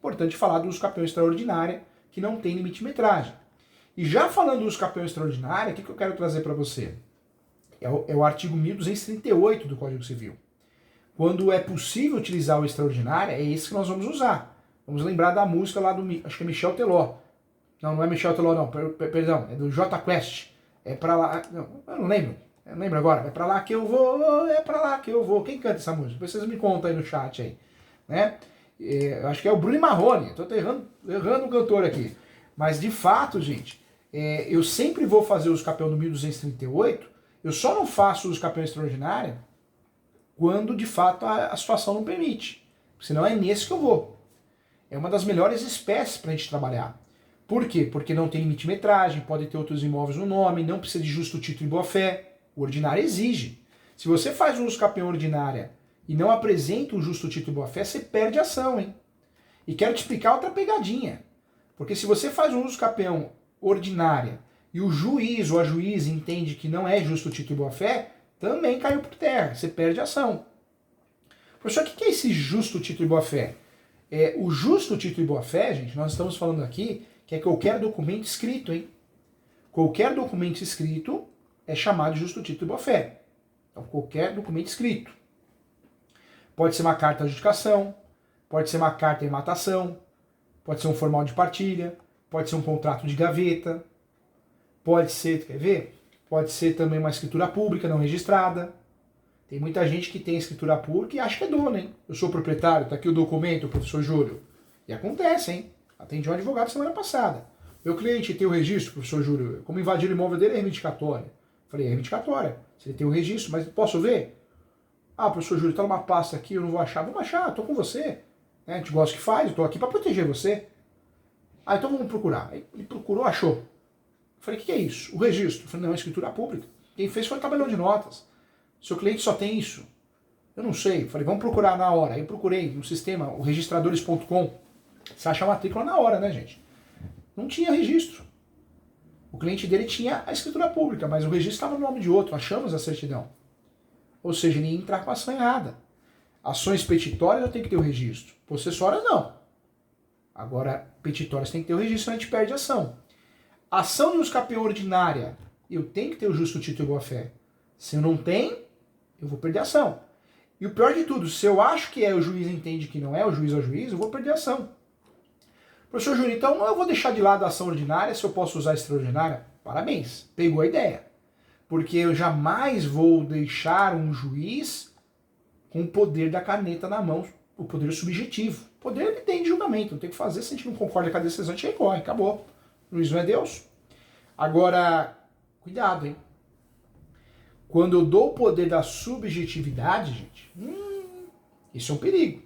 Importante falar do uso capião extraordinária, que não tem limite de metragem. E já falando do uso capião extraordinária, o que eu quero trazer para você? É o artigo 1238 do Código Civil. Quando é possível utilizar o extraordinário, é esse que nós vamos usar. Vamos lembrar da música lá do, acho que é Michel Teló. Não é Michel Teló não, perdão, é do J Quest. É pra lá, não, eu não lembro agora. É pra lá que eu vou, é pra lá que eu vou. Quem canta essa música? Vocês me contam aí no chat aí, né? Eu acho que é o Bruno Marrone, tô errando o cantor aqui. Mas de fato, gente, eu sempre vou fazer os capião do 1238, eu só não faço os capião extraordinário quando de fato a situação não permite. Senão é nesse que eu vou. É uma das melhores espécies para a gente trabalhar. Por quê? Porque não tem limite de metragem, pode ter outros imóveis no nome, não precisa de justo título e boa-fé. O ordinário exige. Se você faz um uso capião ordinária e não apresenta o justo título e boa-fé, você perde a ação, hein? E quero te explicar outra pegadinha. Porque se você faz um uso capião ordinária e o juiz ou a juíza entende que não é justo título e boa-fé, também caiu por terra, você perde a ação. Professor, o que é esse justo título e boa-fé? O justo título e boa-fé, gente, nós estamos falando aqui que é qualquer documento escrito, hein? Qualquer documento escrito é chamado de justo título e boa-fé. Então, qualquer documento escrito. Pode ser uma carta de adjudicação, pode ser uma carta de matação, pode ser um formal de partilha, pode ser um contrato de gaveta, pode ser, quer ver? Pode ser também uma escritura pública não registrada. Tem muita gente que tem escritura pública e acha que é dono, hein? Eu sou proprietário, tá aqui o documento, professor Júlio. E acontece, hein? Atendi um advogado semana passada. Meu cliente tem o registro, professor Júlio, como invadir o imóvel dele é reivindicatória. Falei, é reivindicatória. Se ele tem o registro, mas posso ver? Ah, professor Júlio, tá numa pasta aqui, eu não vou achar. Vamos achar, tô com você. A gente gosta que faz, eu tô aqui para proteger você. Ah, então vamos procurar. Ele procurou, achou. Falei, o que é isso? O registro. Falei, não, é escritura pública. Quem fez foi o tabelão de notas. Seu cliente só tem isso. Eu não sei. Falei, vamos procurar na hora. Aí eu procurei no sistema, o registradores.com. Você acha a matrícula na hora, né, gente? Não tinha registro. O cliente dele tinha a escritura pública, mas o registro estava no nome de outro. Achamos a certidão. Ou seja, ele ia entrar com a ação errada. Ações petitórias eu tenho que ter o registro. Possessórias não. Agora, petitórias tem que ter o registro, senão a gente perde a ação. Ação de uso capião ordinária, eu tenho que ter o justo título e boa-fé. Se eu não tenho, eu vou perder a ação. E o pior de tudo, se eu acho que o juiz entende que não é, o juiz ou o juiz, eu vou perder a ação. Professor Júlio, então eu vou deixar de lado a ação ordinária se eu posso usar a extraordinária? Parabéns, pegou a ideia. Porque eu jamais vou deixar um juiz com o poder da caneta na mão, o poder subjetivo. O poder ele tem de julgamento, não tem o que fazer, se a gente não concorda com a decisão, a gente recorre, acabou. O juiz não é Deus. Agora, cuidado, hein? Quando eu dou o poder da subjetividade, gente, isso é um perigo.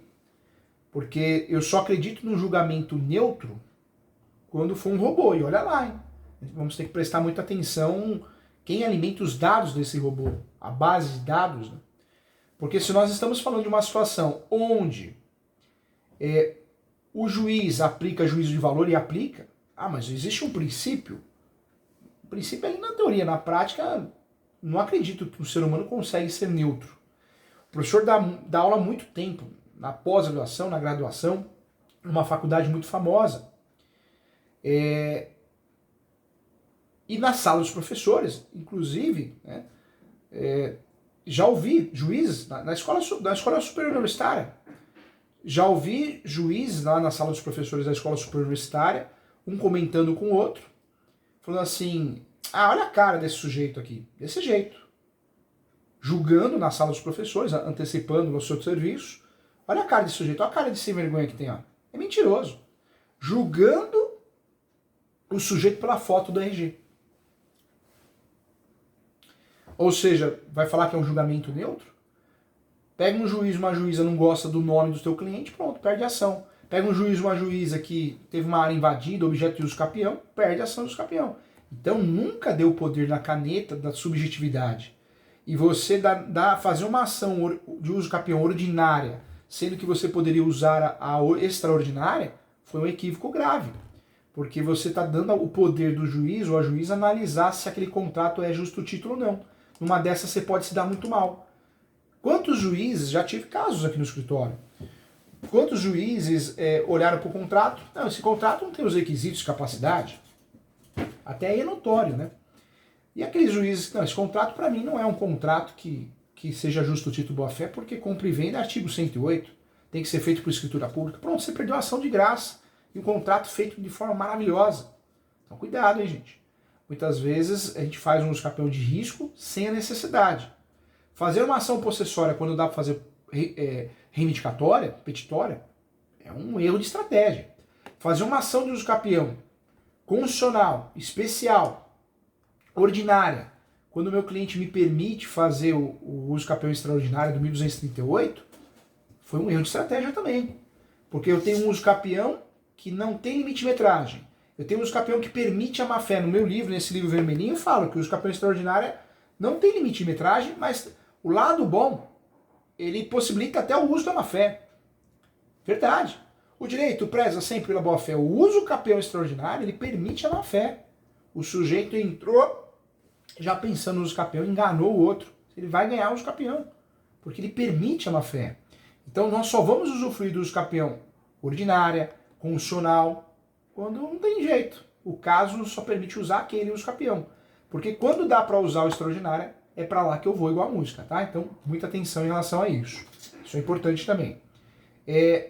Porque eu só acredito no julgamento neutro quando for um robô. E olha lá, hein? Vamos ter que prestar muita atenção quem alimenta os dados desse robô, a base de dados, né? Porque se nós estamos falando de uma situação onde o juiz aplica juízo de valor e aplica, mas existe um princípio. O princípio é ali na teoria, na prática, não acredito que o ser humano consegue ser neutro. O professor dá aula há muito tempo, na pós-graduação, na graduação, numa faculdade muito famosa. E na sala dos professores, inclusive, né, já ouvi juízes, na escola superior universitária, já ouvi juízes lá na sala dos professores da escola superior universitária, um comentando com o outro, falando assim, olha a cara desse sujeito aqui, desse jeito. Julgando na sala dos professores, antecipando no seu serviço, olha a cara desse sujeito, olha a cara de sem vergonha que tem, ó. É mentiroso. Julgando o sujeito pela foto do RG. Ou seja, vai falar que é um julgamento neutro? Pega um juiz, uma juíza não gosta do nome do seu cliente, pronto, perde a ação. Pega um juiz, uma juíza que teve uma área invadida, objeto de uso capião, perde a ação do uso capião. Então nunca dê o poder na caneta da subjetividade. E você fazer uma ação de uso capião ordinária, sendo que você poderia usar a extraordinária, foi um equívoco grave. Porque você está dando o poder do juiz ou a juíza analisar se aquele contrato é justo título ou não. Numa dessas você pode se dar muito mal. Quantos juízes, já tive casos aqui no escritório, Quantos juízes olharam para o contrato? Não, esse contrato não tem os requisitos de capacidade. Até aí é notório, né? E aqueles juízes, não, esse contrato para mim não é um contrato que seja justo o título boa-fé, porque compra e venda é artigo 108, tem que ser feito por escritura pública. Pronto, você perdeu a ação de graça e um contrato feito de forma maravilhosa. Então cuidado, hein, gente. Muitas vezes a gente faz um escapeão de risco sem a necessidade. Fazer uma ação possessória quando dá para fazer reivindicatória, petitória, é um erro de estratégia. Fazer uma ação de uso capião constitucional, especial, ordinária, quando o meu cliente me permite fazer o uso capião extraordinário do 1238, foi um erro de estratégia também. Porque eu tenho um uso capião que não tem limite de metragem. Eu tenho um uso capião que permite a má-fé. No meu livro, nesse livro vermelhinho, eu falo que o uso capião extraordinário não tem limite de metragem, mas o lado bom, ele possibilita até o uso da má-fé. Verdade. O direito preza sempre pela boa-fé. O uso capião extraordinário, ele permite a má-fé. O sujeito entrou já pensando no uso capião, enganou o outro. Ele vai ganhar o uso capião, porque ele permite a má-fé. Então nós só vamos usufruir do uso capião ordinária, constitucional, quando não tem jeito. O caso só permite usar aquele uso capião. Porque quando dá para usar o extraordinário, é para lá que eu vou igual a música, tá? Então, muita atenção em relação a isso. Isso é importante também.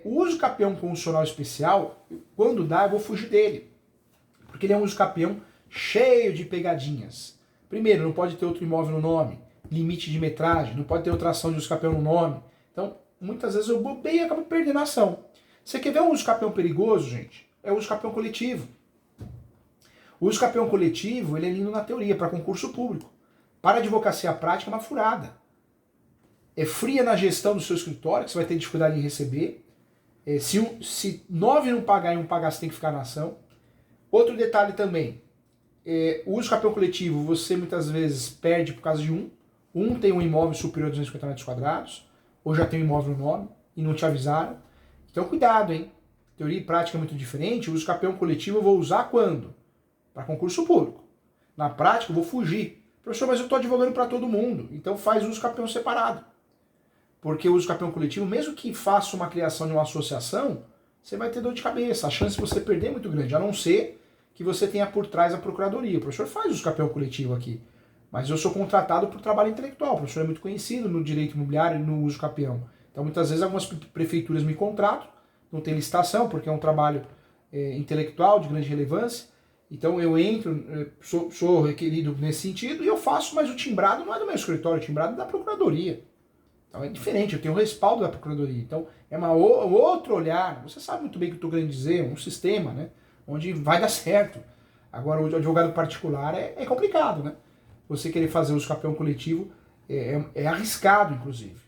O uso capião constitucional especial, quando dá, eu vou fugir dele. Porque ele é um uso capião cheio de pegadinhas. Primeiro, não pode ter outro imóvel no nome. Limite de metragem, não pode ter outra ação de uso capião no nome. Então, muitas vezes eu bobeio e acabo perdendo a ação. Você quer ver um uso capião perigoso, gente? É o uso capião coletivo. O uso capião coletivo, ele é lindo na teoria, para concurso público. Para a advocacia prática é uma furada. É fria na gestão do seu escritório, que você vai ter dificuldade em receber. Se 9 não pagar e 1 pagar, você tem que ficar na ação. Outro detalhe também, o uso capião coletivo, você muitas vezes perde por causa de um tem um imóvel superior a 250 metros quadrados, ou já tem um imóvel no nome, e não te avisaram. Então cuidado, hein? Teoria e prática é muito diferente. O uso capião coletivo eu vou usar quando? Para concurso público. Na prática eu vou fugir. Professor, mas eu estou advogando para todo mundo. Então faz uso capião separado. Porque o uso capião coletivo, mesmo que faça uma criação de uma associação, você vai ter dor de cabeça. A chance de você perder é muito grande, a não ser que você tenha por trás a procuradoria. O professor faz uso capião coletivo aqui. Mas eu sou contratado por trabalho intelectual. O professor é muito conhecido no direito imobiliário e no uso capião. Então muitas vezes algumas prefeituras me contratam, não tem licitação, porque é um trabalho intelectual de grande relevância. Então eu entro, sou requerido nesse sentido e eu faço, mas o timbrado não é do meu escritório, o timbrado é da procuradoria. Então é diferente, eu tenho o respaldo da procuradoria. Então é um outro olhar. Você sabe muito bem o que eu estou querendo dizer, um sistema, né, onde vai dar certo. Agora o advogado particular é complicado, né? Você querer fazer uso capião coletivo é arriscado, inclusive.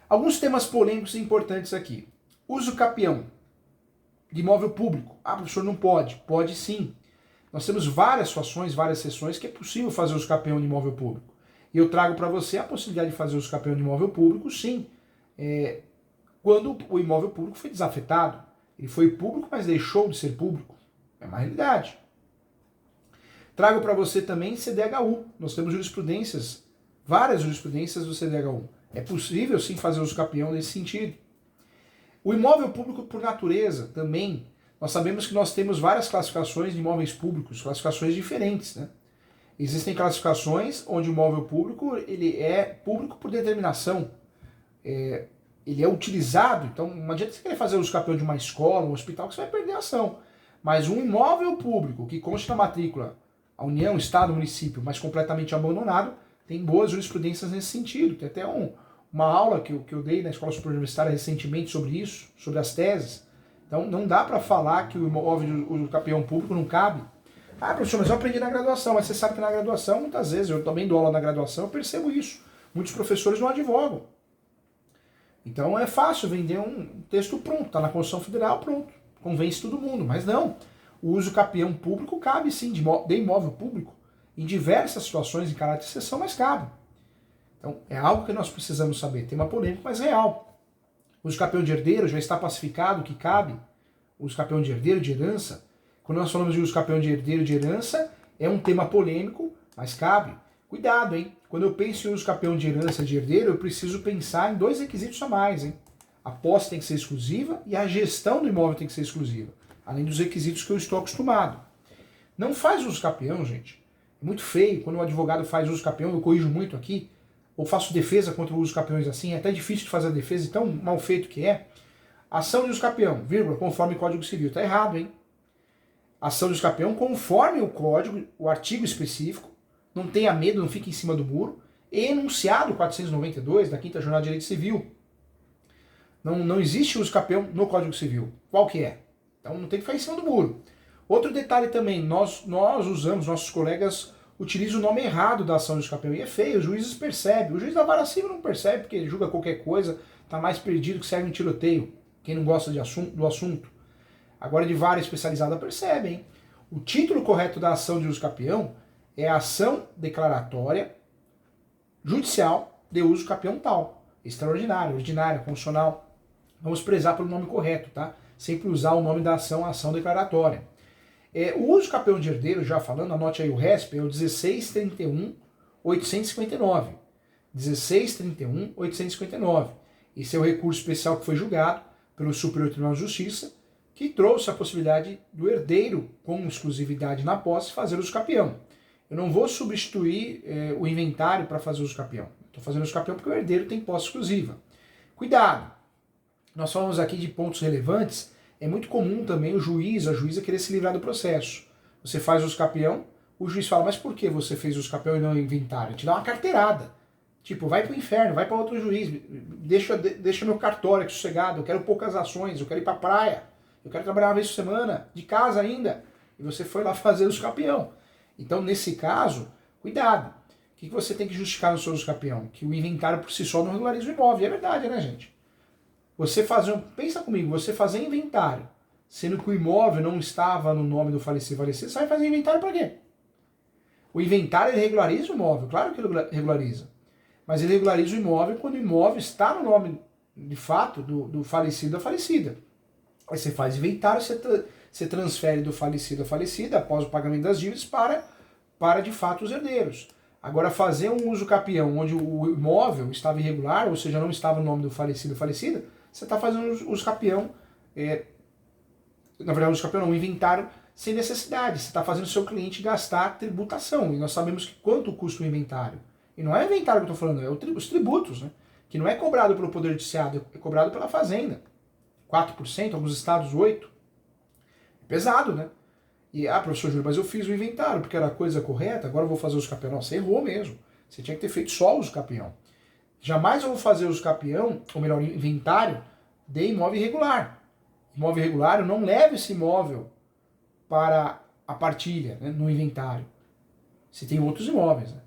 Alguns temas polêmicos e importantes aqui. Uso capião de imóvel público. Ah, professor, não pode. Pode sim. Nós temos várias situações, várias sessões que é possível fazer uso capião de imóvel público. E eu trago para você a possibilidade de fazer uso capião de imóvel público, sim. Quando o imóvel público foi desafetado. Ele foi público, mas deixou de ser público. É uma realidade. Trago para você também CDHU. Nós temos jurisprudências, várias jurisprudências do CDHU. É possível sim fazer uso capião nesse sentido. O imóvel público por natureza também, nós sabemos que nós temos várias classificações de imóveis públicos, classificações diferentes, né? Existem classificações onde o imóvel público ele é público por determinação. Ele é utilizado, então não adianta você querer fazer uso capião de uma escola, um hospital, que você vai perder a ação. Mas um imóvel público que consta na matrícula a União, Estado, Município, mas completamente abandonado, tem boas jurisprudências nesse sentido. Tem até uma aula que eu dei na Escola Superior Universitária recentemente sobre isso, sobre as teses. Então não dá para falar que o imóvel de capião público não cabe. Ah, professor, mas eu aprendi na graduação. Mas você sabe que na graduação, muitas vezes, eu também dou aula na graduação, eu percebo isso. Muitos professores não advogam. Então é fácil vender um texto pronto, está na Constituição Federal, pronto. Convence todo mundo, mas não. O uso capião público cabe sim, de imóvel público, em diversas situações em caráter de exceção, mas cabe. Então é algo que nós precisamos saber. Tem uma polêmica, mas real. O uso capião de herdeiro já está pacificado que cabe. O uso capião de herdeiro, de herança. Quando nós falamos de uso capião de herdeiro, de herança, é um tema polêmico, mas cabe. Cuidado, hein? Quando eu penso em uso capião de herança, de herdeiro, eu preciso pensar em 2 requisitos a mais, hein? A posse tem que ser exclusiva e a gestão do imóvel tem que ser exclusiva, além dos requisitos que eu estou acostumado. Não faz uso capião, gente. É muito feio. Quando o advogado faz uso capião, eu corrijo muito aqui, ou faço defesa contra o uso capiões assim, é até difícil de fazer a defesa, tão mal feito que é. Ação de uso capião, vírgula, conforme o Código Civil. Tá errado, hein? Ação de uso capião conforme o código, o artigo específico, não tenha medo, não fique em cima do muro, enunciado 492 da 5ª Jornada de Direito Civil. Não existe uso capião no Código Civil. Qual que é? Então não tem que ficar em cima do muro. Outro detalhe também, nós usamos, nossos colegas utilizam o nome errado da ação de uso capião. E é feio, os juízes percebem. O juiz da vara civil não percebe, porque ele julga qualquer coisa, está mais perdido que segue um tiroteio. Quem não gosta do assunto. Agora de vara especializada percebe, hein? O título correto da ação de uso capião é ação declaratória judicial de uso capião tal. Extraordinária, ordinária, constitucional. Vamos prezar pelo nome correto, tá? Sempre usar o nome da ação declaratória. O uso capião de herdeiro, já falando, anote aí o RESP, é o 1631.859. 1631.859. Esse é o recurso especial que foi julgado pelo Superior Tribunal de Justiça, que trouxe a possibilidade do herdeiro, com exclusividade na posse, fazer uso capião. Eu não vou substituir o inventário para fazer uso capião. Estou fazendo uso capião porque o herdeiro tem posse exclusiva. Cuidado! Nós falamos aqui de pontos relevantes. É muito comum também o juiz, a juíza querer se livrar do processo. Você faz uso capião, o juiz fala, mas por que você fez uso capião e não o inventário? Te dá uma carteirada. Tipo, vai pro inferno, vai para outro juiz, deixa meu cartório aqui sossegado, eu quero poucas ações, eu quero ir pra praia, eu quero trabalhar uma vez por semana, de casa ainda. E você foi lá fazer uso capião. Então, nesse caso, cuidado. O que você tem que justificar no seu uso capião? Que o inventário por si só não regulariza o imóvel. E é verdade, né, gente? Pensa comigo, você fazer inventário, sendo que o imóvel não estava no nome do falecido, você vai fazer inventário para quê? O inventário ele regulariza o imóvel, claro que ele regulariza. Mas ele regulariza o imóvel quando o imóvel está no nome, de fato, do falecido ou da falecida. Aí você faz inventário, você transfere do falecido à falecida, após o pagamento das dívidas, para de fato os herdeiros. Agora, fazer um uso capião onde o imóvel estava irregular, ou seja, não estava no nome do falecido ou falecida, você está fazendo uso capião, na verdade, uso capião não, um inventário sem necessidade. Você está fazendo o seu cliente gastar tributação. E nós sabemos que quanto custa o inventário. E não é o inventário que eu estou falando, é os tributos, né? Que não é cobrado pelo Poder Judiciário, é cobrado pela Fazenda. 4%, alguns estados 8%. É pesado, né? E, professor Júlio, mas eu fiz o inventário porque era a coisa correta, agora eu vou fazer uso capião. Não, você errou mesmo. Você tinha que ter feito só uso capião. Jamais eu vou fazer uso capião, ou melhor, inventário, de imóvel irregular. Imóvel irregular, eu não levo esse imóvel para a partilha, né, no inventário. Se tem outros imóveis, né?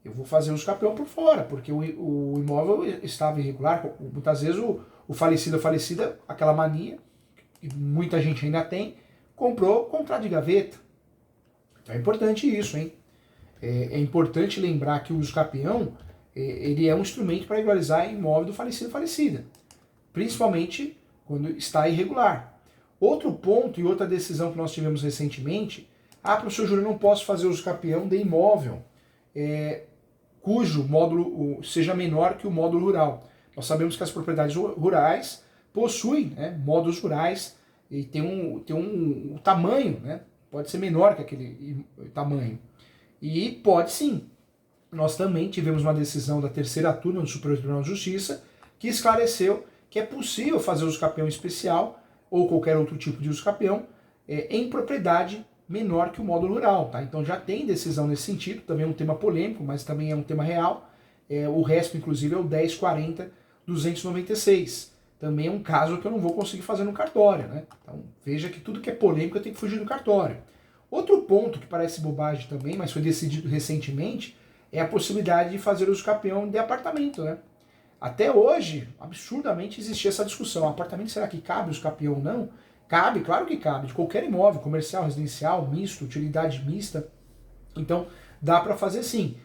Eu vou fazer uso capião por fora, porque o imóvel estava irregular. Muitas vezes o falecido ou falecida, aquela mania, que muita gente ainda tem, comprou contrato de gaveta. Então é importante isso, hein? É importante lembrar que o uso capião ele é um instrumento para regularizar imóvel do falecido ou falecida, principalmente quando está irregular. Outro ponto e outra decisão que nós tivemos recentemente, professor Júlio, não posso fazer uso capião de imóvel cujo módulo seja menor que o módulo rural. Nós sabemos que as propriedades rurais possuem, né, módulos rurais e tem um tamanho, né, pode ser menor que aquele tamanho. E pode sim. Nós também tivemos uma decisão da 3ª turma do Superior Tribunal de Justiça que esclareceu que é possível fazer uso capião especial ou qualquer outro tipo de uso capião em propriedade menor que o módulo rural. Tá? Então já tem decisão nesse sentido, também é um tema polêmico, mas também é um tema real. O resto, inclusive, é o 10.40.296. Também é um caso que eu não vou conseguir fazer no cartório. Né? Então veja que tudo que é polêmico eu tenho que fugir do cartório. Outro ponto que parece bobagem também, mas foi decidido recentemente, é a possibilidade de fazer uso capião de apartamento. Né? Até hoje, absurdamente, existia essa discussão. Apartamento, será que cabe uso capião ou não? Cabe, claro que cabe, de qualquer imóvel, comercial, residencial, misto, utilidade mista. Então, dá para fazer sim.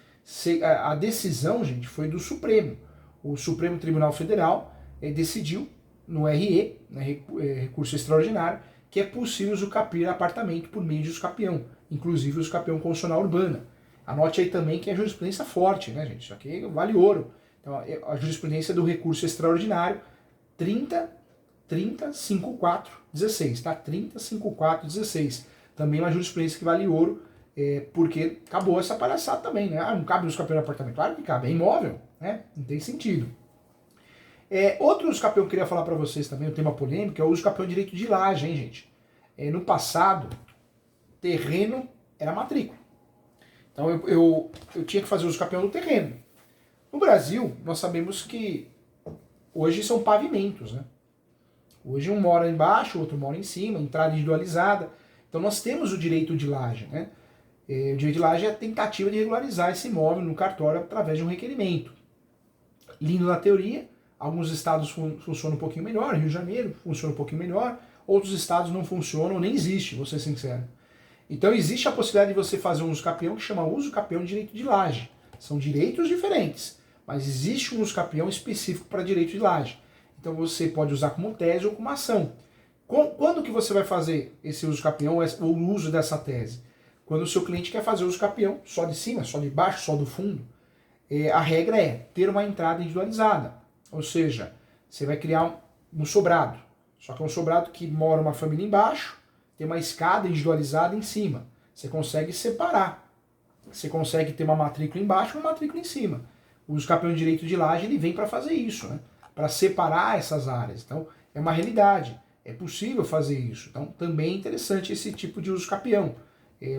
A decisão, gente, foi do Supremo. O Supremo Tribunal Federal decidiu, no RE, né, recurso extraordinário, que é possível usucapiar apartamento por meio de usucapião, inclusive usucapião constitucional urbana. Anote aí também que é jurisprudência forte, né, gente? Isso aqui vale ouro. Então, a jurisprudência do recurso extraordinário 30, 30, 5, 4, 16, tá? 30, 5, 4, 16. Também uma jurisprudência que vale ouro, porque acabou essa palhaçada também, né? Ah, não cabe nos campeões de apartamento. Claro que cabe, é imóvel, né? Não tem sentido. Outro uso campeão que eu queria falar para vocês também, um tema polêmico, é o uso campeão de direito de laje, hein, gente? No passado, terreno era matrícula. Então eu tinha que fazer uso campeão do terreno. No Brasil, nós sabemos que hoje são pavimentos, né? Hoje um mora embaixo, outro mora em cima, entrada individualizada. Então nós temos o direito de laje, né? O direito de laje é a tentativa de regularizar esse imóvel no cartório através de um requerimento. Lindo na teoria, alguns estados funcionam um pouquinho melhor, Rio de Janeiro funciona um pouquinho melhor, outros estados não funcionam, nem existe, vou ser sincero. Então existe a possibilidade de você fazer um uso capião que chama uso capião de direito de laje. São direitos diferentes, mas existe um uso capião específico para direito de laje. Então você pode usar como tese ou como ação. Quando que você vai fazer esse uso capião ou o uso dessa tese? Quando o seu cliente quer fazer uso capião só de cima, só de baixo, só do fundo. A regra é ter uma entrada individualizada. Ou seja, você vai criar um sobrado. Só que é um sobrado que mora uma família embaixo, tem uma escada individualizada em cima. Você consegue separar. Você consegue ter uma matrícula embaixo e uma matrícula em cima. O uso capião de direito de laje ele vem para fazer isso, né? Para separar essas áreas. Então, é uma realidade. É possível fazer isso. Então, também é interessante esse tipo de uso capião.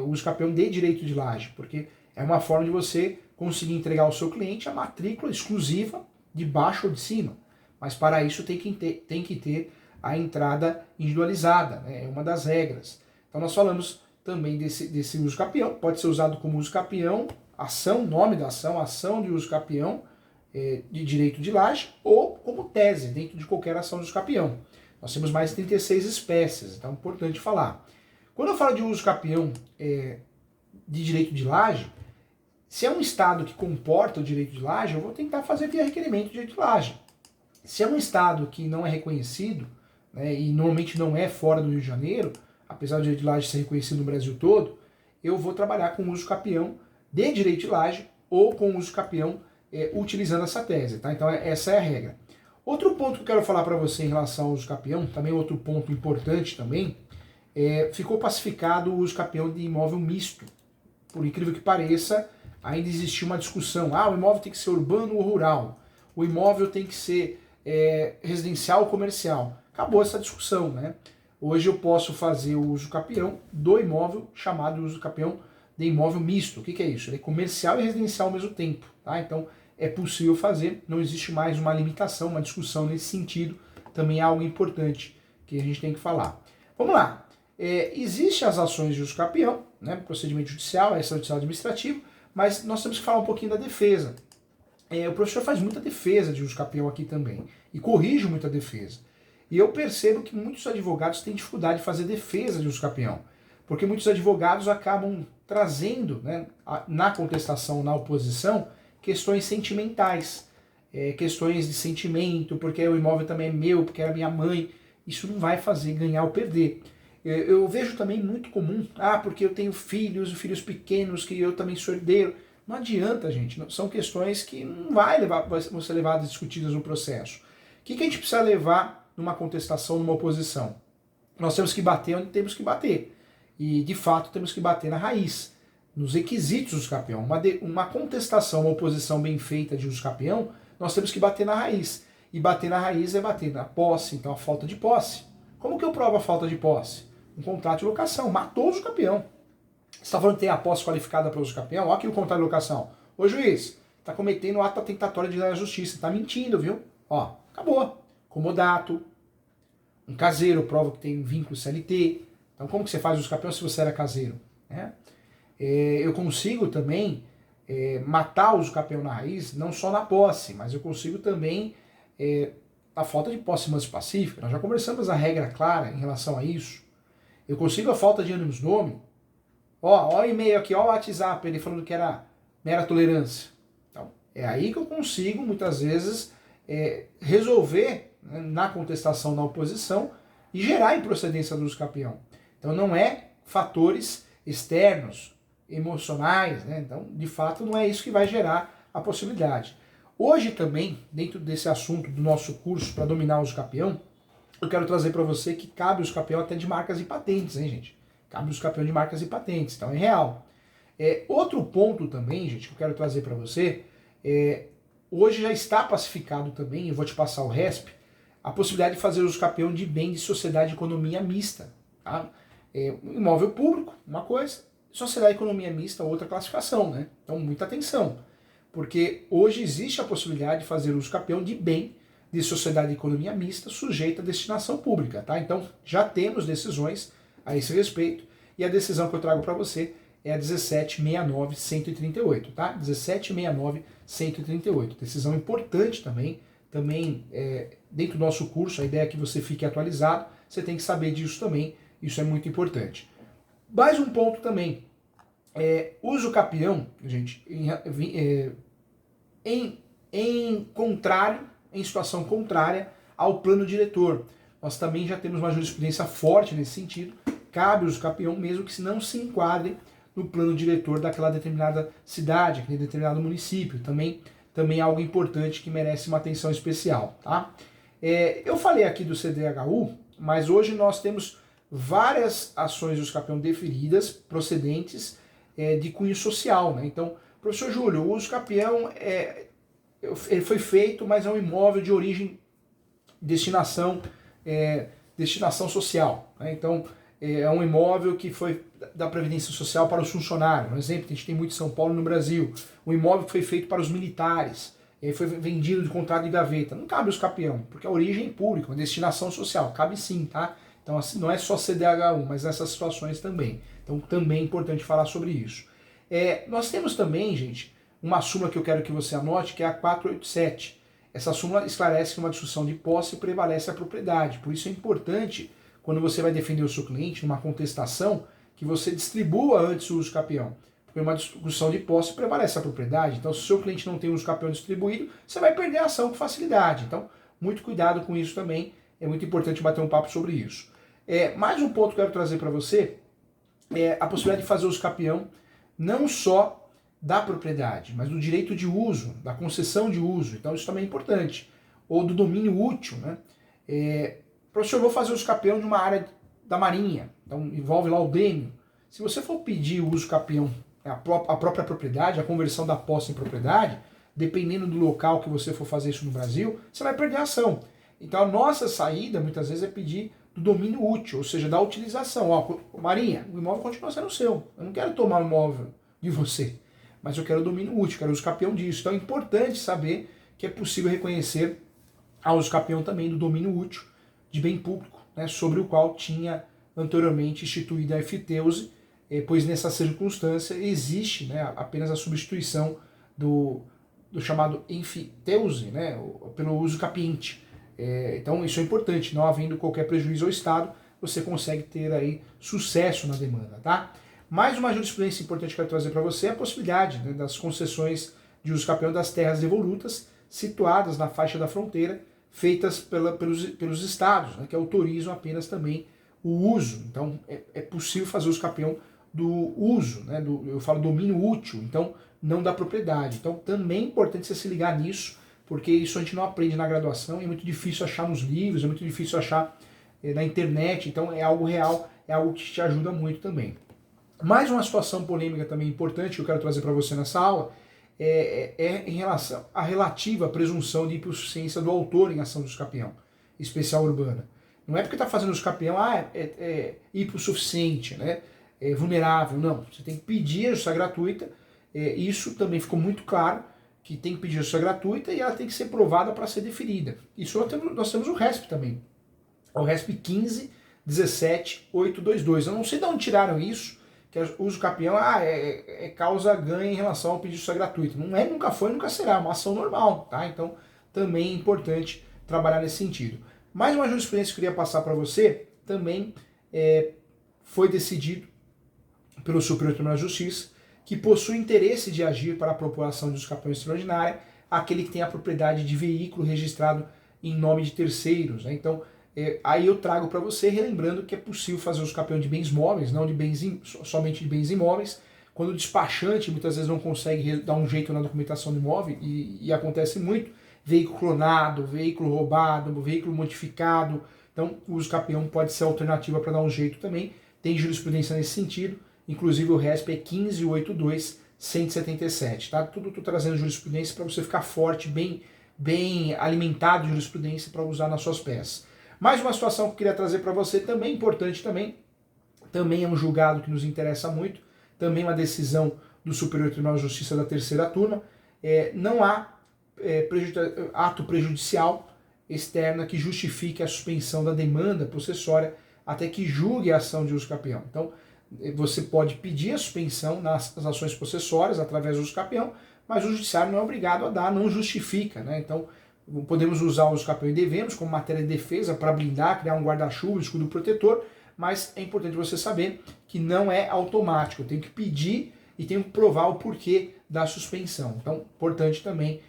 O uso capião de direito de laje, porque é uma forma de você conseguir entregar ao seu cliente a matrícula exclusiva de baixo ou de cima. Mas para isso tem que ter a entrada individualizada, né? É uma das regras. Então nós falamos também desse uso capião, pode ser usado como uso capião, ação, nome da ação, ação de uso capião de direito de laje, ou como tese, dentro de qualquer ação de uso capião. Nós temos mais de 36 espécies, então é importante falar. Quando eu falo de uso capião de direito de laje, se é um estado que comporta o direito de laje, eu vou tentar fazer via requerimento de direito de laje. Se é um estado que não é reconhecido, né, e normalmente não é fora do Rio de Janeiro, apesar do direito de laje ser reconhecido no Brasil todo, eu vou trabalhar com uso capião de direito de laje ou com uso capião utilizando essa tese. Tá? Então essa é a regra. Outro ponto que eu quero falar para você em relação ao uso capião, também outro ponto importante também, ficou pacificado o uso capião de imóvel misto. Por incrível que pareça, ainda existiu uma discussão. O imóvel tem que ser urbano ou rural. O imóvel tem que ser residencial ou comercial. Acabou essa discussão, né? Hoje eu posso fazer o uso capião do imóvel chamado uso capião de imóvel misto. O que é isso? Ele é comercial e residencial ao mesmo tempo. Tá? Então é possível fazer, não existe mais uma limitação, uma discussão nesse sentido. Também é algo importante que a gente tem que falar. Vamos lá. Existem as ações de uso capião, né? Procedimento judicial, extrajudicial administrativo, mas nós temos que falar um pouquinho da defesa. O professor faz muita defesa de uso capião aqui também, e corrige muita defesa. E eu percebo que muitos advogados têm dificuldade de fazer defesa de uso capião, porque muitos advogados acabam trazendo, né, na contestação, na oposição, questões sentimentais, questões de sentimento, porque o imóvel também é meu, porque era minha mãe. Isso não vai fazer ganhar ou perder. Eu vejo também muito comum, porque eu tenho filhos pequenos, que eu também sou herdeiro. Não adianta, gente, são questões que não vão ser levadas discutidas no processo. O que a gente precisa levar numa contestação, numa oposição? Nós temos que bater onde temos que bater. E, de fato, temos que bater na raiz, nos requisitos do uso capião. Uma contestação, uma oposição bem feita de uso capião, nós temos que bater na raiz. E bater na raiz é bater na posse, então a falta de posse. Como que eu provo a falta de posse? Um contrato de locação. Matou o uso capião. Você está falando que tem a posse qualificada para o uso capião? Olha aqui o contrato de locação. Ô juiz, está cometendo ato atentatório de da justiça. Está mentindo, viu? Acabou. Comodato. Um caseiro prova que tem um vínculo CLT. Então como que você faz o uso capião se você era caseiro? Eu consigo também matar o uso capião na raiz, não só na posse, mas eu consigo também a falta de posse mansa pacífica. Nós já conversamos a regra clara em relação a isso. Eu consigo a falta de ânimos nome. Ó o e-mail aqui, ó o WhatsApp, ele falando que era mera tolerância. Então, é aí que eu consigo, muitas vezes, resolver, né, na contestação na oposição e gerar improcedência do uso capião. Então não é fatores externos, emocionais, né? Então, de fato, não é isso que vai gerar a possibilidade. Hoje também, dentro desse assunto do nosso curso para dominar o uso capião, eu quero trazer para você que cabe o uso capião até de marcas e patentes, hein, gente? Cabe o uso capião de marcas e patentes, então é real. Outro ponto também, gente, que eu quero trazer para você, hoje já está pacificado também, eu vou te passar o RESP, a possibilidade de fazer uso capião de bem de sociedade de economia mista. Tá? Imóvel público, uma coisa, sociedade de economia mista, outra classificação, né? Então, muita atenção, porque hoje existe a possibilidade de fazer uso capião de bem de sociedade de economia mista sujeita à destinação pública, tá? Então, já temos decisões a esse respeito, e a decisão que eu trago para você é a 1769-138, tá? 1769-138, decisão importante também, dentro do nosso curso, a ideia é que você fique atualizado, você tem que saber disso também, isso é muito importante. Mais um ponto também, uso capião, gente, em situação contrária ao plano diretor. Nós também já temos uma jurisprudência forte nesse sentido, cabe o uso capião mesmo que se não se enquadre no plano diretor daquela determinada cidade, aquele determinado município, também é algo importante que merece uma atenção especial, tá? Eu falei aqui do CDHU, mas hoje nós temos várias ações de uso capião deferidas, procedentes de cunho social, né? Então, professor Júlio, o uso capião ele foi feito, mas é um imóvel de origem, destinação social, né? Então, é um imóvel que foi da Previdência Social para os funcionários. Um exemplo, a gente tem muito em São Paulo e no Brasil. Um imóvel que foi feito para os militares, foi vendido de contrato de gaveta. Não cabe os capião, porque a origem é pública, uma destinação social. Cabe sim, tá? Então, assim, não é só CDHU, mas nessas situações também. Então, também é importante falar sobre isso. Nós temos também, gente, uma súmula que eu quero que você anote, que é a 487. Essa súmula esclarece que uma discussão de posse prevalece a propriedade. Por isso é importante, quando você vai defender o seu cliente numa contestação, que você distribua antes o uso capião. Porque uma discussão de posse prevalece a propriedade. Então, se o seu cliente não tem o uso capião distribuído, você vai perder a ação com facilidade. Então, muito cuidado com isso também. É muito importante bater um papo sobre isso. Mais um ponto que eu quero trazer para você é a possibilidade de fazer uso capião não só da propriedade, mas do direito de uso, da concessão de uso. Então, isso também é importante. Ou do domínio útil, né? Professor, eu vou fazer uso capião de uma área da Marinha, então envolve lá o dêmio. Se você for pedir o uso capião, a própria propriedade, a conversão da posse em propriedade, dependendo do local que você for fazer isso no Brasil, você vai perder a ação. Então a nossa saída, muitas vezes, é pedir do domínio útil, ou seja, da utilização. Ó, Marinha, o imóvel continua sendo seu. Eu não quero tomar o imóvel de você, mas eu quero o domínio útil, quero o uso capião disso. Então é importante saber que é possível reconhecer a uso capião também do domínio útil de bem público, né, sobre o qual tinha anteriormente instituída a FTEUSE, pois nessa circunstância existe, né, apenas a substituição do chamado enfiteuse, né, pelo uso capiente. Então isso é importante, não havendo qualquer prejuízo ao Estado, você consegue ter aí sucesso na demanda, tá? Mais uma jurisprudência importante que eu quero trazer para você é a possibilidade, né, das concessões de uso capião das terras devolutas situadas na faixa da fronteira, feitas pelos estados, né, que autorizam apenas também o uso. Então, é possível fazer uso capião do uso, né, eu falo domínio útil, então não da propriedade. Então, também é importante você se ligar nisso, porque isso a gente não aprende na graduação, é muito difícil achar nos livros, é muito difícil achar na internet, então é algo real, é algo que te ajuda muito também. Mais uma situação polêmica também importante que eu quero trazer para você nessa aula, em relação à relativa presunção de hipossuficiência do autor em ação de uso capião, especial urbana. Não é porque está fazendo uso capião, é hipossuficiente, né? É vulnerável. Não, você tem que pedir a justiça gratuita. Isso também ficou muito claro, que tem que pedir a justiça gratuita e ela tem que ser provada para ser deferida. Isso nós temos o RESP também. O RESP 15.17.822. Eu não sei de onde tiraram isso, que o uso capião é causa ganha em relação ao pedido de justiça gratuita. Não é, nunca foi, nunca será. É uma ação normal, tá? Então, também é importante trabalhar nesse sentido. Mais uma jurisprudência que eu queria passar para você, também foi decidido pelo Superior Tribunal de Justiça, que possui interesse de agir para a população de uso capião extraordinária, aquele que tem a propriedade de veículo registrado em nome de terceiros, né? Então, aí eu trago para você, relembrando que é possível fazer uso capião de bens móveis, não de bens somente de bens imóveis, quando o despachante muitas vezes não consegue dar um jeito na documentação do imóvel, e acontece muito, veículo clonado, veículo roubado, veículo modificado, então o uso capião pode ser alternativa para dar um jeito também, tem jurisprudência nesse sentido, inclusive o RESP é 15.82177, tá? Tudo tô trazendo jurisprudência para você ficar forte, bem alimentado de jurisprudência para usar nas suas peças. Mais uma situação que eu queria trazer para você, também importante também é um julgado que nos interessa muito, também uma decisão do Superior Tribunal de Justiça da terceira turma, não há ato prejudicial externa que justifique a suspensão da demanda possessória até que julgue a ação de uso capião. Então, você pode pedir a suspensão nas ações possessórias através do uso capião, mas o judiciário não é obrigado a dar, não justifica, né? Então, podemos usar o uso capião e devemos como matéria de defesa para blindar, criar um guarda-chuva, escudo protetor, mas é importante você saber que não é automático. Eu tenho que pedir e tenho que provar o porquê da suspensão. Então, importante também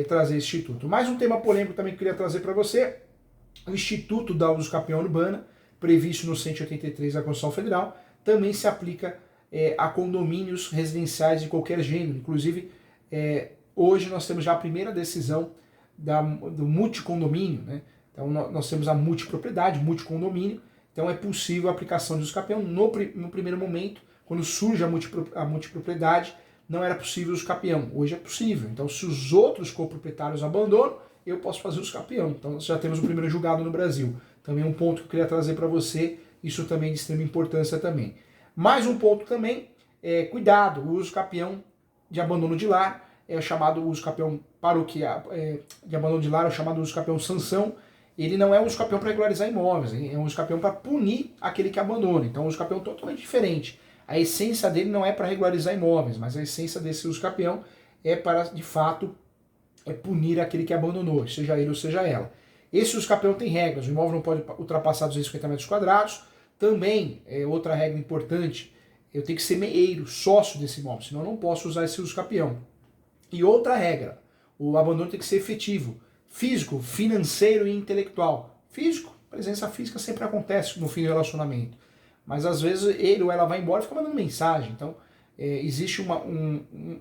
trazer esse instituto. Mais um tema polêmico também que eu queria trazer para você, o Instituto da Uso Capião Urbana, previsto no 183 da Constituição Federal, também se aplica a condomínios residenciais de qualquer gênero. Inclusive, hoje nós temos já a primeira decisão do multicondomínio, né? Então nós temos a multipropriedade, multicondomínio, então é possível a aplicação de uso capião. No primeiro momento, quando surge a multipropriedade, não era possível o uso capião. Hoje é possível. Então, se os outros coproprietários abandonam, eu posso fazer o uso capião. Então, nós já temos o primeiro julgado no Brasil. Também um ponto que eu queria trazer para você, isso também é de extrema importância também. Mais um ponto também, cuidado, o uso capião de abandono de lar, é o chamado uso capião paroquial, de abandono de lar, é o chamado uso capião sanção. Ele não é um uso capião para regularizar imóveis, é um uso capião para punir aquele que abandona. Então, o uso capião é totalmente diferente. A essência dele não é para regularizar imóveis, mas a essência desse uso capião é para, de fato, punir aquele que abandonou, seja ele ou seja ela. Esse uso capião tem regras, o imóvel não pode ultrapassar 250 metros quadrados. Também, outra regra importante, eu tenho que ser meeiro, sócio desse imóvel, senão eu não posso usar esse uso capião. E outra regra, o abandono tem que ser efetivo, físico, financeiro e intelectual. Físico, presença física sempre acontece no fim do relacionamento. Mas às vezes ele ou ela vai embora e fica mandando mensagem. Então, existe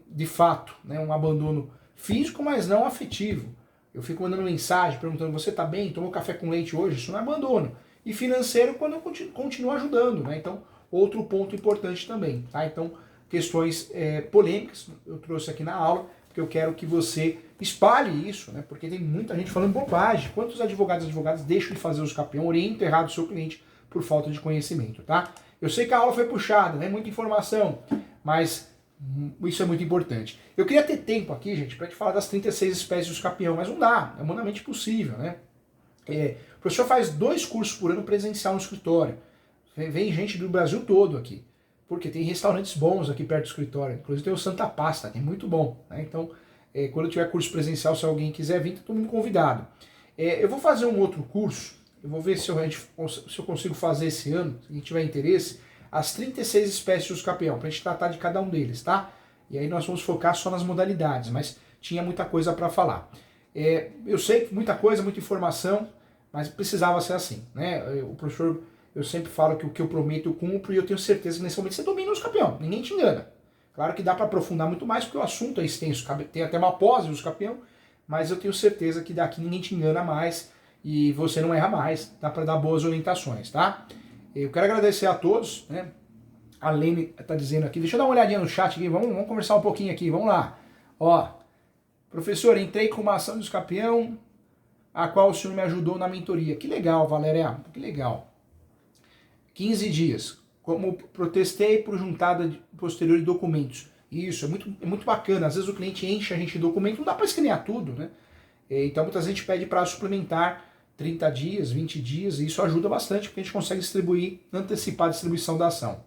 de fato, né, um abandono físico, mas não afetivo. Eu fico mandando mensagem, perguntando, você está bem? Tomou café com leite hoje? Isso não é abandono. E financeiro, quando eu continuo ajudando. Né? Então, outro ponto importante também. Tá? Então, questões polêmicas eu trouxe aqui na aula, porque eu quero que você espalhe isso, né? Porque tem muita gente falando bobagem. Quantos advogados deixam de fazer uso capião, orientam errado o seu cliente por falta de conhecimento, tá? Eu sei que a aula foi puxada, né? Muita informação, mas isso é muito importante. Eu queria ter tempo aqui, gente, para te falar das 36 espécies de uso capião, mas não dá, é humanamente possível, né? O professor faz 2 cursos por ano presencial no escritório. Vem gente do Brasil todo aqui, porque tem restaurantes bons aqui perto do escritório. Inclusive tem o Santa Pasta, que é muito bom, né? Então, quando eu tiver curso presencial, se alguém quiser vir, tá todo mundo convidado. Eu vou fazer um outro curso. Eu vou ver se eu consigo fazer esse ano, se tiver interesse, as 36 espécies de uso capião, para a gente tratar de cada um deles, tá? E aí nós vamos focar só nas modalidades, mas tinha muita coisa para falar. Eu sei que muita coisa, muita informação, mas precisava ser assim, né? O professor, eu sempre falo que o que eu prometo eu cumpro, e eu tenho certeza que nesse momento você domina o uso capião, ninguém te engana. Claro que dá para aprofundar muito mais, porque o assunto é extenso, tem até uma pós de uso capião, mas eu tenho certeza que daqui ninguém te engana mais, e você não erra mais, dá para dar boas orientações, tá? Eu quero agradecer a todos, né? A Lene está dizendo aqui, deixa eu dar uma olhadinha no chat aqui, vamos conversar um pouquinho aqui, vamos lá. Ó, professor, entrei com uma ação de capião, a qual o senhor me ajudou na mentoria. Que legal, Valéria, que legal. 15 dias, como protestei por juntada posterior de documentos. Isso, é muito bacana, às vezes o cliente enche a gente de documento, não dá para escanear tudo, né? Então muita gente pede para suplementar 30 dias, 20 dias, e isso ajuda bastante, porque a gente consegue antecipar a distribuição da ação.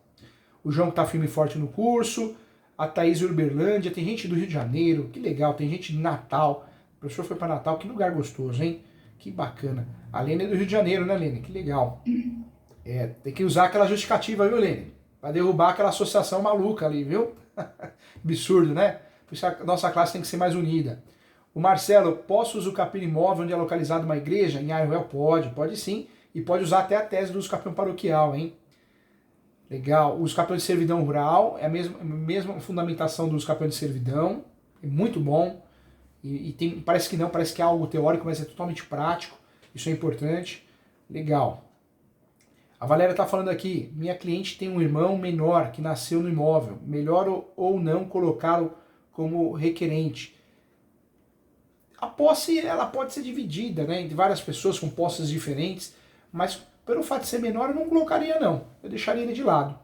O João que está firme e forte no curso, a Thaís Uberlândia, tem gente do Rio de Janeiro, que legal, tem gente de Natal, o professor foi para Natal, que lugar gostoso, hein? Que bacana. A Lene é do Rio de Janeiro, né, Lene? Que legal. Tem que usar aquela justificativa, viu, Lene? Para derrubar aquela associação maluca ali, viu? Absurdo, né? Por isso a nossa classe tem que ser mais unida. O Marcelo, posso usar o capim imóvel onde é localizada uma igreja? Em Arruel? Pode sim. E pode usar até a tese do uso capião paroquial, hein? Legal. Os campeões de servidão rural é a mesma fundamentação dos campeões de servidão. É muito bom. Parece que não, parece que é algo teórico, mas é totalmente prático. Isso é importante. Legal. A Valéria está falando aqui, minha cliente tem um irmão menor que nasceu no imóvel. Melhor ou não colocá-lo como requerente? A posse ela pode ser dividida, né, entre várias pessoas com posses diferentes, mas pelo fato de ser menor eu não colocaria não. Eu deixaria ele de lado.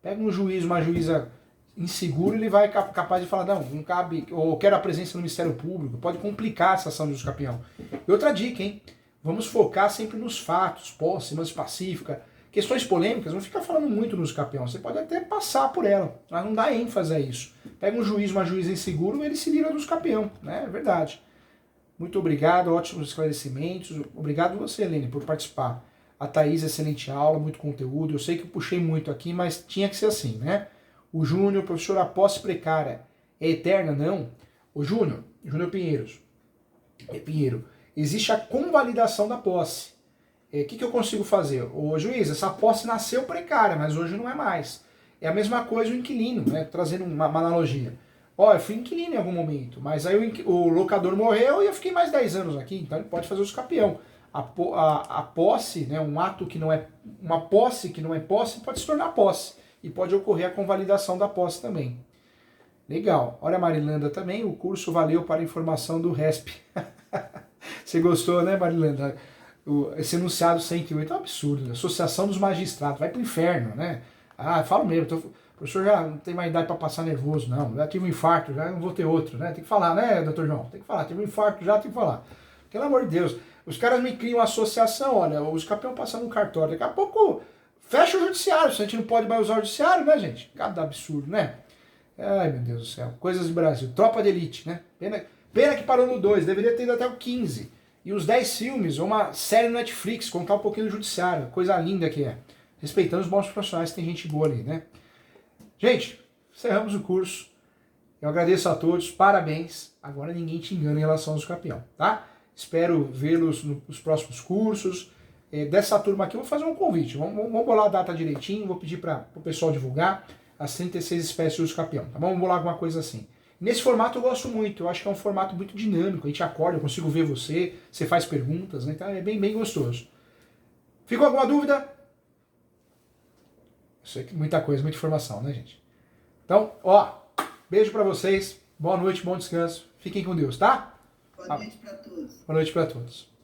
Pega um juiz, uma juíza inseguro, ele vai capaz de falar, não cabe, ou quero a presença no Ministério Público, pode complicar essa ação de uso capião. E outra dica, hein? Vamos focar sempre nos fatos, posse, mas pacífica. Questões polêmicas, não fica falando muito no uso capião, você pode até passar por ela, mas não dá ênfase a isso. Pega um juiz, uma juíza inseguro, ele se livra do uso capião, né? É verdade. Muito obrigado, ótimos esclarecimentos. Obrigado você, Helene, por participar. A Thaís, excelente aula, muito conteúdo. Eu sei que eu puxei muito aqui, mas tinha que ser assim, né? O Júnior, professor, a posse precária é eterna? Não. O Júnior Pinheiros, Pinheiro, existe a convalidação da posse. O que eu consigo fazer? Ô juiz, essa posse nasceu precária, mas hoje não é mais. É a mesma coisa o inquilino, né? Trazendo uma analogia. Ó, eu fui inquilino em algum momento, mas aí o locador morreu e eu fiquei mais 10 anos aqui, então ele pode fazer os capião. A posse, né, um ato que não é uma posse que não é posse, pode se tornar posse. E pode ocorrer a convalidação da posse também. Legal. Olha a Marilanda também, o curso valeu para a informação do RESP. Você gostou, né, Marilanda? Esse enunciado 108 é um absurdo. Associação dos Magistrados, vai pro inferno, né? Ah, falo mesmo, o professor já não tem mais idade para passar nervoso, não. Já tive um infarto, já não vou ter outro, né? Tem que falar, né, doutor João? Tem que falar, tive um infarto já, tem que falar. Pelo amor de Deus. Os caras me criam uma associação, olha, os campeões passando no cartório. Daqui a pouco fecha o judiciário, se a gente não pode mais usar o judiciário, né, gente? Cada absurdo, né? Ai, meu Deus do céu. Coisas do Brasil. Tropa de Elite, né? Pena que parou no 2, deveria ter ido até o 15. E os 10 filmes, uma série no Netflix, contar um pouquinho do judiciário. Coisa linda que é. Respeitando os bons profissionais, tem gente boa ali, né? Gente, encerramos o curso. Eu agradeço a todos, parabéns. Agora ninguém te engana em relação aos campeão, tá? Espero vê-los nos próximos cursos. Dessa turma aqui, eu vou fazer um convite. Vamos bolar a data direitinho, vou pedir para o pessoal divulgar as 36 espécies de uso capião, tá bom? Vamos bolar alguma coisa assim. Nesse formato eu gosto muito, eu acho que é um formato muito dinâmico, a gente acorda, eu consigo ver você, você faz perguntas, né? Então é bem gostoso. Ficou alguma dúvida? Isso aqui, muita coisa, muita informação, né, gente? Então, ó, beijo pra vocês, boa noite, bom descanso, fiquem com Deus, tá? Boa noite pra todos. Boa noite pra todos.